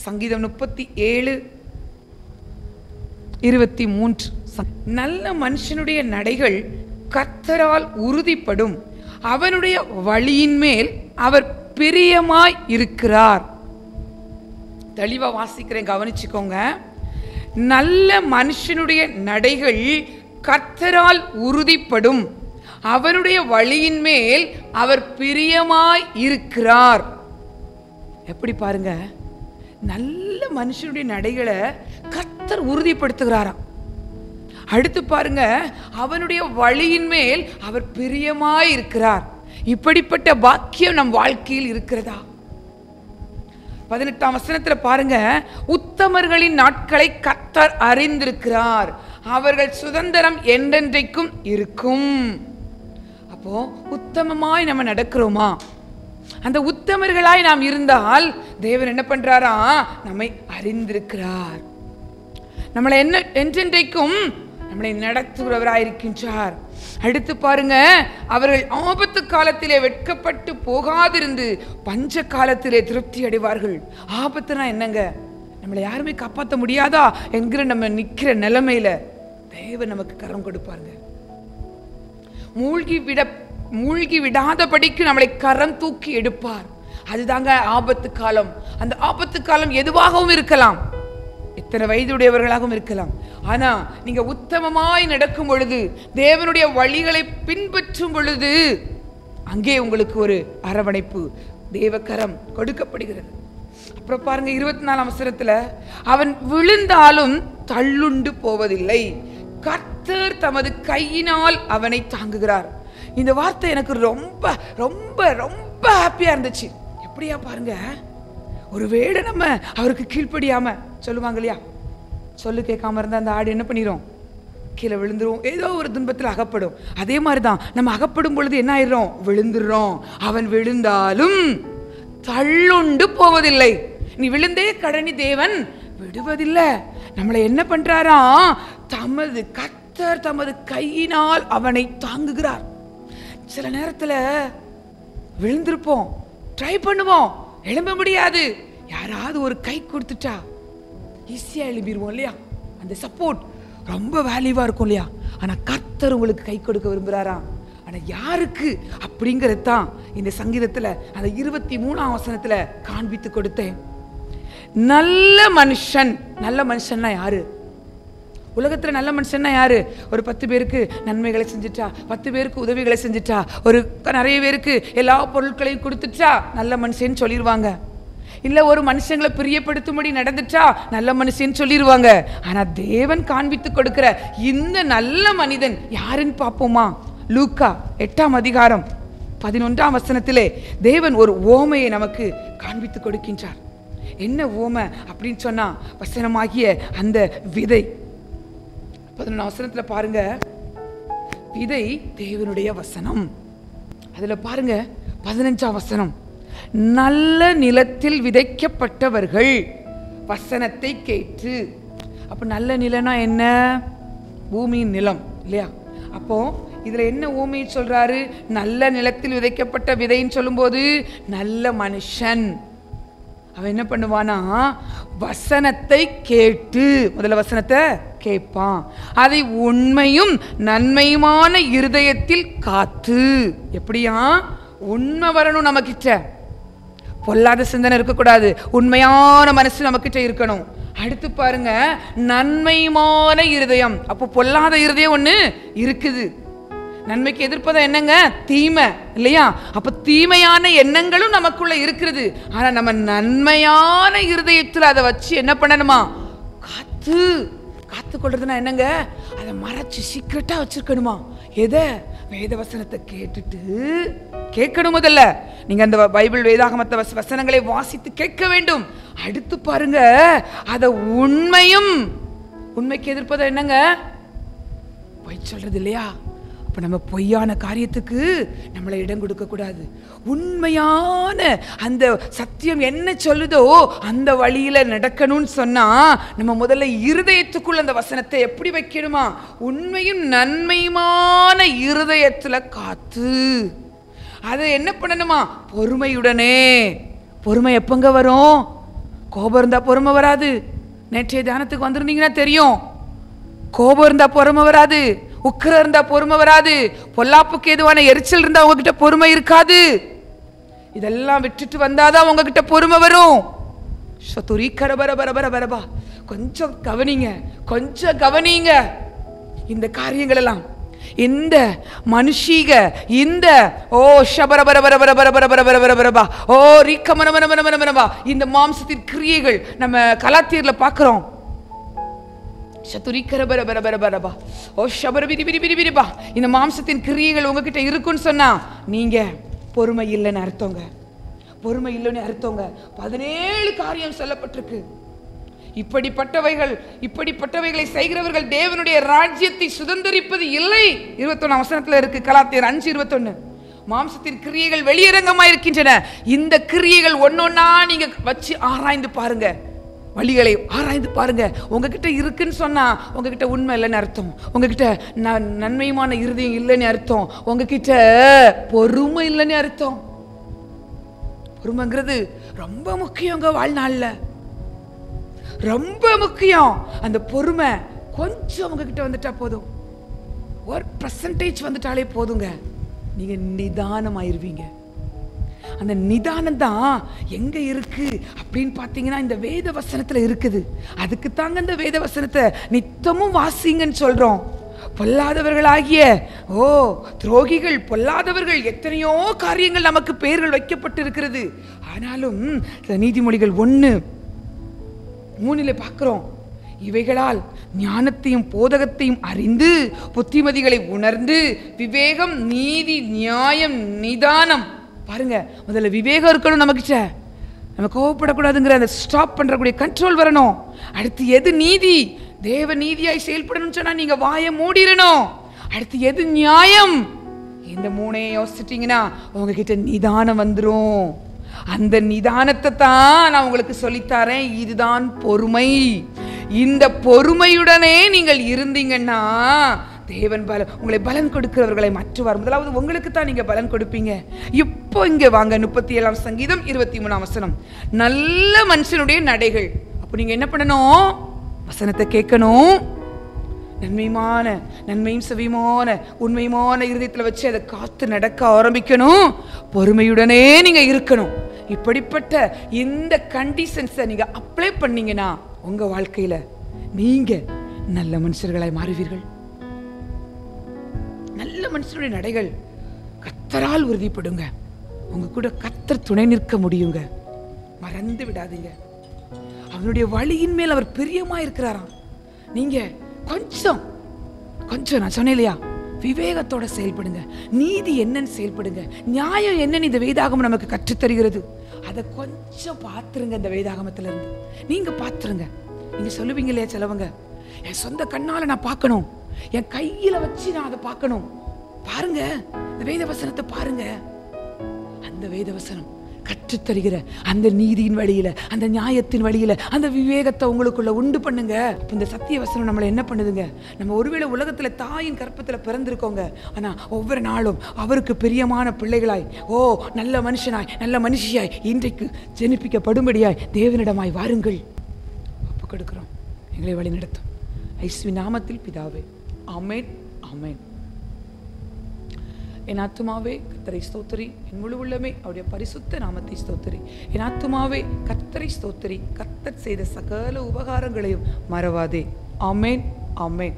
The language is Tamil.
சங்கீதம் 37:23. நல்ல மனுஷனுடைய நடைகள் கர்த்தரால் உறுதிப்படும், அவனுடைய வழியின் மேல் அவர் பிரியமாய் இருக்கிறார். தெளிவா வாசிக்கிறேன், கவனிச்சுக்கோங்க. நல்ல மனுஷனுடைய நடைகள் கர்த்தரால் உறுதிப்படும், அவனுடைய வழியின் மேல் அவர் பிரியமாய் இருக்கிறார். எப்படி பாருங்க, நல்ல மனுஷனுடைய நடைகளை கர்த்தர் உறுதிப்படுத்துகிறாராம். அடுத்து பாருங்க, அவனுடைய வழியின் மேல் அவர் பிரியமாய் இருக்கிறார். இப்படிப்பட்ட பாக்கியம் நம் வாழ்க்கையில் இருக்கிறதா? 18ஆம் வசனத்துல பாருங்க, உத்தமர்களின் நாட்களை கர்த்தர் அறிந்திருக்கிறார், அவர்கள் சுதந்திரம் என்றென்றைக்கும் இருக்கும். அப்போ உத்தமமாய் நம்ம நடக்கிறோமா? அந்த உத்தமர்களாய் நாம் இருந்தால் தேவன் என்ன பண்றாரா? நம்மை அறிந்திருக்கிறார், நம்மளை என்றென்றைக்கும் நம்மளை நடத்துகிறவராயிருக்கின்றார். அடுத்து பாருங்க, அவர்கள் ஆபத்து காலத்திலே வெட்கப்பட்டு போகாதிருந்து பஞ்ச காலத்திலே திருப்தி அடைவார்கள். ஆபத்துனா என்னங்க? நம்மளை யாருமே காப்பாற்ற முடியாதா என்கிற நம்ம நிக்கிற நிலைமையில தேவன் நமக்கு கரம் கொடுப்பாருங்க. மூழ்கி விடாதபடிக்கு நம்மளை கரம் தூக்கி எடுப்பார். அதுதாங்க ஆபத்து காலம். அந்த ஆபத்து காலம் எதுவாகவும் இருக்கலாம், எத்தனை வயதுடையவர்களாகவும் இருக்கலாம். ஆனா நீங்க உத்தமமாய் நடக்கும் பொழுது, தேவனுடைய வழிகளை பின்பற்றும் பொழுது, அங்கே உங்களுக்கு ஒரு அரவணைப்பு, தேவக்கரம் கொடுக்கப்படுகிறது. அப்புறம் பாருங்க 24ஆம் வசனத்துல, அவன் விழுந்தாலும் தள்ளுண்டு போவதில்லை, கர்த்தர் தமது கையினால் அவனை தாங்குகிறார். இந்த வார்த்தை எனக்கு ரொம்ப ரொம்ப ரொம்ப ஹாப்பியா இருந்துச்சு. எப்படியா பாருங்க, ஒருவேளை நம்ம அவருக்கு கீழ்ப்படியாம, சொல்லுவாங்க இல்லையா, சொல்லு கேட்காம இருந்தா அந்த ஆடு என்ன பண்ணிடும்? கீழே விழுந்துரும், ஏதோ ஒரு துன்பத்தில் அகப்படும். அதே மாதிரிதான் நம்ம அகப்படும் பொழுது என்ன ஆயிடும்? விழுந்துடுறோம். அவன் விழுந்தாலும் தள்ளுண்டு போவதில்லை. நீ விழுந்தே கடனி தேவன் விடுவதில்லை. நம்மளை என்ன பண்றாரா? கர்த்தர் தமது கையினால் அவனை தாங்குகிறார். சில நேரத்துல விழுந்திருப்போம், ட்ரை பண்ணுவோம், எழும்ப முடியாது. யாராவது ஒரு கை கொடுத்துட்டா ஈஸியா எழுப்பிடுவோம் இல்லையா? அந்த சப்போர்ட் ரொம்ப வேல்யூவா இருக்கும் இல்லையா? ஆனா கர்த்தர் உங்களுக்கு கை கொடுக்க விரும்புறாரா? ஆனா யாருக்கு அப்படிங்கிறது தான் இந்த சங்கீதத்துல அந்த 23ஆம் வசனத்துல காண்பித்து கொடுத்தேன். நல்ல மனுஷன், நல்ல மனுஷன்னா யாரு? உலகத்துல நல்ல மனுஷன்னா யாரு? ஒரு 10 பேருக்கு நன்மைகளை செஞ்சுட்டா, 10 பேருக்கு உதவிகளை செஞ்சுட்டா, ஒரு நிறைய பேருக்கு எல்லா பொருட்களையும் கொடுத்துட்டா நல்ல மனுஷன் சொல்லிடுவாங்க. இல்ல ஒரு மனுஷங்களை பிரியப்படுத்தும்படி நடந்துட்டா நல்ல மனுஷன் சொல்லிடுவாங்க. ஆனா தேவன் காண்பித்து கொடுக்கிற இந்த நல்ல மனிதன் யாருன்னு பார்ப்போமா? லூக்கா 8ஆம் அதிகாரம் 11ஆம் வசனத்திலே தேவன் ஒரு ஓமையை நமக்கு காண்பித்து கொடுக்கின்றார். என்ன ஓமை அப்படின்னு சொன்னா, வசனமாகிய அந்த விதை. 11ஆம் வசனத்துல பாருங்க, விதை தேவனுடைய வசனம். அதுல பாருங்க 15ஆம் வசனம், நல்ல நிலத்தில் விதைக்கப்பட்டவர்கள் வசனத்தை கேட்டு. அப்ப நல்ல நிலம்னா என்ன? பூமியின் நிலம் இல்லையா? அப்போ இதுல என்ன ஊமையை சொல்றாரு? நல்ல நிலத்தில் விதைக்கப்பட்ட விதைன்னு சொல்லும்போது நல்ல மனுஷன் அவன் என்ன பண்ணுவானா? வசனத்தை கேட்டு, முதல்ல வசனத்தை கேட்பான், அதை உண்மையும் நன்மையுமான இருதயத்தில் காத்து. எப்படியா? உண்மை வரணும் நம்ம கிட்ட, பொல்லாத சிந்தனை இருக்கக்கூடாது, உண்மையான மனசு நம்ம கிட்ட இருக்கணும். அடுத்து பாருங்க, நன்மையான இருதயம். அப்போ பொல்லாத இருதயம் ஒண்ணு இருக்குது. நன்மைக்கு எதிர்ப்பதா என்னங்க? தீமை இல்லையா? அப்ப தீமையான எண்ணங்களும் நமக்குள்ள இருக்கிறது. ஆனா நம்ம நன்மையான இருதயத்துல அதை வச்சு என்ன பண்ணணுமா? காத்து கொள்றதுன்னா என்னங்க? அதை மறைச்சு சீக்கிரட்டா வச்சிருக்கணுமா? எதை? வேத வசனத்தை கேட்கணும். முதல்ல நீங்க அந்த பைபிள் வேதாகமத்த வசனங்களை வாசித்து கேட்க வேண்டும். அடுத்து பாருங்க, அத உண்மைக்கு எதிர்ப்பதா என்னங்க? பொய் சொல்றது இல்லையா? அப்ப நம்ம பொய்யான காரியத்துக்கு நம்மளை இடம் கொடுக்க கூடாது. உண்மையான அந்த சத்தியம் என்ன சொல்லுதோ அந்த வழியில நடக்கணும்னு சொன்னா நம்ம முதல்ல இருதயத்துக்குள்ள அந்த வசனத்தை எப்படி வைக்கணுமா? உண்மையும் நன்மையுமான இருதயத்துல காத்து. அதை என்ன பண்ணணுமா? பொறுமையுடனே. பொறுமை எப்பங்க வரும்? கோபம் இருந்தா பொறுமை வராது. நேற்றைய தியானத்துக்கு வந்திருந்தீங்கன்னா தெரியும். கோபம் இருந்தா பொறுமை வராது, உக்கிரம் இருந்தா பொறுமை வராது, பொல்லாப்புக்கு ஏதுவான எரிச்சல் இருந்தா உங்ககிட்ட பொறுமை இருக்காது. இதெல்லாம் விட்டுட்டு வந்தாதான் உங்ககிட்ட பொறுமை வரும். கொஞ்சம் கவனிங்க, கொஞ்சம் கவனிங்க. இந்த காரியங்கள் எல்லாம் இந்த மனுஷீக இந்த இந்த மாம்சத்தின் கிரியைகள் நம்ம கலாத்தியர்ல பார்க்கிறோம். இந்த மாம்சத்தின் கிரியைகள் உங்ககிட்ட இருக்குன்னு சொன்னா நீங்க பொறுமை இல்லைன்னு அர்த்தங்க. பொறுமை இல்லைன்னு அர்த்தங்க. 17 காரியம் சொல்லப்பட்டிருக்கு. இப்படிப்பட்டவைகளை செய்கிறவர்கள் தேவனுடைய ராஜ்யத்தை சுதந்தரிப்பது இல்லை. 21 வசனத்துல இருக்கு, கலாத்தியர் 5:21. மாம்சத்தின் கிரியைகள் வெளியரங்கமா இருக்கின்றன. இந்த கிரியைகள் ஒன்னொன்னா நீங்க வச்சு ஆராய்ந்து பாருங்க, வழிகளை ஆராய்ந்து பாருங்க. உங்ககிட்ட இருக்குன்னு சொன்னா உங்ககிட்ட உண்மை இல்லைன்னு அர்த்தம், உங்ககிட்ட நன்மையுமான இருதயம் இல்லைன்னு அர்த்தம், உங்ககிட்ட பொறுமை இல்லைன்னு அர்த்தம். பொறுமைங்கிறது ரொம்ப முக்கியங்க, வாழ்நாள்ல ரொம்ப முக்கியம். அந்த பொறுமை கொஞ்சம் உங்ககிட்ட வந்துட்டா போதும், 1% வந்துட்டாலே போதுங்க, நீங்க நிதானமாயிருவீங்க. அந்த நிதானம் தான் எங்க இருக்கு அப்படின்னு பார்த்தீங்கன்னா இந்த வேத வசனத்துல இருக்குது. அதுக்கு தாங்க இந்த வேத வசனத்தை நித்தமும் வாசிங்கன்னு சொல்றோம். பொல்லாதவர்களாகிய துரோகிகள், பொல்லாதவர்கள், எத்தனையோ காரியங்கள் நமக்கு பெயர்கள் வைக்கப்பட்டு இருக்கிறது. ஆனாலும் நீதிமொழிகள் 1:3 பார்க்கிறோம், இவைகளால் ஞானத்தையும் போதகத்தையும் அறிந்து புத்திமதிகளை உணர்ந்து விவேகம், நீதி, நியாயம், நிதானம். பாருங்க, முதல்ல விவேகம் இருக்கணும் நமக்கிட்ட, நம்ம கோவப்படக்கூடாதுங்கிற அந்த ஸ்டாப் பண்றக்கூடிய கண்ட்ரோல் வரணும். அடுத்து எது நீதி, தேவ நீதியாய் செயல்படணும்னு சொன்னா நீங்க வாயை மூடிடணும். அடுத்து எது நியாயம், இந்த 3 யோசிச்சிட்டீங்கன்னா உங்ககிட்ட நிதானம் வந்துடும். அந்த நிதானத்தை தான் நான் உங்களுக்கு சொல்லித்தரேன். இதுதான் பொறுமை. இந்த பொறுமையுடனே நீங்கள் இருந்தீங்கன்னா தேவன் உங்களை பலன் கொடுக்கிறவர்களை மாற்றுவார். முதலாவது உங்களுக்கு தான் நீங்க பலன் கொடுப்பீங்க. இப்போ இங்க வாங்க, 37 சங்கீதம் 23 வசனம். நல்ல மனுஷனுடைய நடைகள். அப்போ நீங்க என்ன பண்ணணும்? வசனத்தை கேட்கணும், நன்மையும் செவியுமான உண்மையுமான இருதயத்தில் வச்சு அதை காத்து நடக்க ஆரம்பிக்கணும். பொறுமையுடனே நீங்க இருக்கணும். இப்படிப்பட்ட இந்த கண்டிஷன்ஸை நீங்க அப்ளை பண்ணீங்கன்னா உங்க வாழ்க்கையில நீங்க நல்ல மனுஷர்களாய் மாறுவீர்கள். நல்ல மனுஷனுடைய நடைகள் கர்த்தரால் உறுதிப்படுங்க. உங்க கூட கர்த்தர் துணை நிற்க முடியுங்க, மறந்து விடாதீங்க. அவனுடைய வழியின் மேல் அவர் பிரியமா இருக்கிறாராம். நீங்க கொஞ்சம் நான் சொன்னேன் இல்லையா, விவேகத்தோட செயல்படுங்க. நீதி என்னன்னு செயல்படுங்க. நியாயம் என்னன்னு இந்த வேதாகமம் நமக்கு கற்றுத்தருகிறது. அதை கொஞ்சம் பார்த்துருங்க. இந்த வேதாகமத்துல இருந்து நீங்க பார்த்துருங்க. நீங்க சொல்லுவீங்க இல்லையா, சிலவங்க என் சொந்த கண்ணால நான் பார்க்கணும், என் கையில வச்சு நான் அதை பார்க்கணும். பாருங்க, இந்த வேத வசனத்தை பாருங்க. அந்த வேத வசனம் கற்றுத்தருகிற அந்த நீதியின் வழியில, அந்த நியாயத்தின் வழியில அந்த விவேகத்தை உங்களுக்குள்ள உண்டு பண்ணுங்க. இந்த சத்திய வசனம் நம்மளை என்ன பண்ணுதுங்க? நம்ம ஒருவேளை உலகத்துல தாயின் கற்பத்துல பிறந்திருக்கோங்க, ஆனா ஒவ்வொரு நாளும் அவருக்கு பிரியமான பிள்ளைகளாய், நல்ல மனுஷனாய், நல்ல மனுஷியாய் இன்றைக்கு ஜெனிப்பிக்கப்படும்படியாய் தேவனிடமாய் வாருங்கள். ஒப்பு கொடுக்கிறோம். எங்களை வழி நடத்தும் இயேசுவின் நாமத்தில் பிதாவே, ஆமென், ஆமென். என் ஆத்துமாவே கர்த்தரை ஸ்தோத்திரி, என் முழு உள்ளமே அவருடைய பரிசுத்த நாமத்தை ஸ்தோத்திரி. என் ஆத்துமாவே கர்த்தரை ஸ்தோத்திரி, கர்த்தர் செய்த சகல உபகாரங்களையும் மறவாதே. ஆமென், ஆமென்.